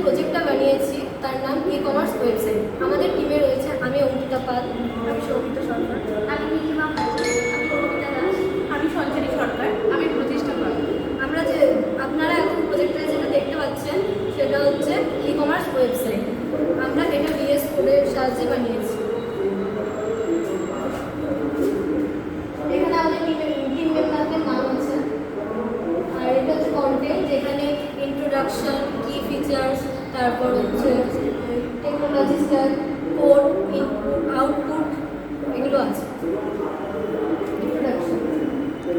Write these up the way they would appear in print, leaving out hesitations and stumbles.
প্রজেক্টটা বানিয়েছি তার নাম ই-কমার্স ওয়েবসাইট। আমাদের টিমে রয়েছে আমি অঙ্কিতা পাল, আমি সৌমিতা সরকার, আমি নীলিমা পাল, আমি কবিতা দাস, আমি সঞ্চারী সরকার, আমি প্রতিষ্ঠা পাল। আমরা যে আপনারা এখন প্রজেক্টটা যেটা দেখতে পাচ্ছেন সেটা হচ্ছে ই-কমার্স ওয়েবসাইট। আমরা এটা VS কোডের সাহায্যে বানিয়েছি। এখানে আমাদের টিম মেম্বারদের নাম আছে। আর এটা হচ্ছে কন্টেন্ট, যেখানে ইন্ট্রোডাকশন, কি ফিচার্স, তারপর হচ্ছে technology stack, code, input, output, এগুলো আছে। ইন্ট্রোডাকশন,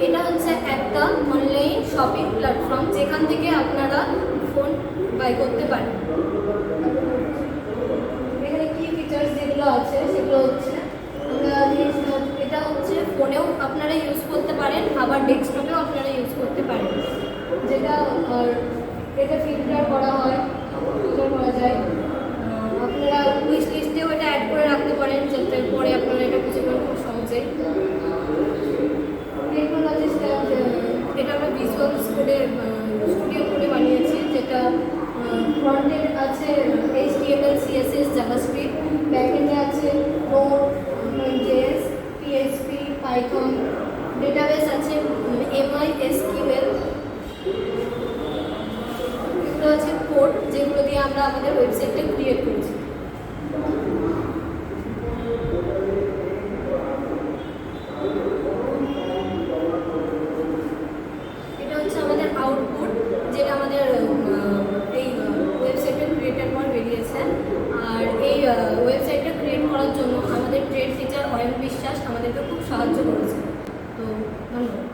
এটা হচ্ছে একটা অনলাইন শপিং প্ল্যাটফর্ম যেখান থেকে আপনারা ফোন বাই করতে পারেন। এখানে কি ফিচার্স যেগুলো আছে সেগুলো হচ্ছে এটা হচ্ছে ফোনেও আপনারা ইউজ করতে পারেন, আবার ডেস্কটপেও আপনারা ইউজ করতে পারেন। যেটা এটা ফিল্টার করা হয়, ফিল্টার করা যায়। আপনারা উইশ লিস্টেও এটা অ্যাড করে রাখতে পারেন যাতে পরে আপনারা এটা খুঁজে পান খুব সহজেই। টেকনোলজি স্ট্যাক, এটা আমরা ভিজুয়াল স্টুডিও কোডে বানিয়েছি, যেটা ফ্রন্টে আছে HTML, CSS, জাভাস্ক্রিপ্ট, ব্যাকএন্ডে আছে node, JS, PHP, Python, database আছে MySQL। এগুলো আছে কোড যেগুলো দিয়ে আমরা আমাদের ওয়েবসাইটটা ক্রিয়েট করেছি। এটা হচ্ছে আমাদের আউটপুট, যেটা আমাদের এই ওয়েবসাইটটা ক্রিয়েটের পর বেরিয়েছে। আর এই ওয়েবসাইটটা ক্রিয়েট করার জন্য আমাদের ট্রেড টিচার অয়ন বিশ্বাস আমাদেরকে খুব সাহায্য করেছে। তো ধন্যবাদ।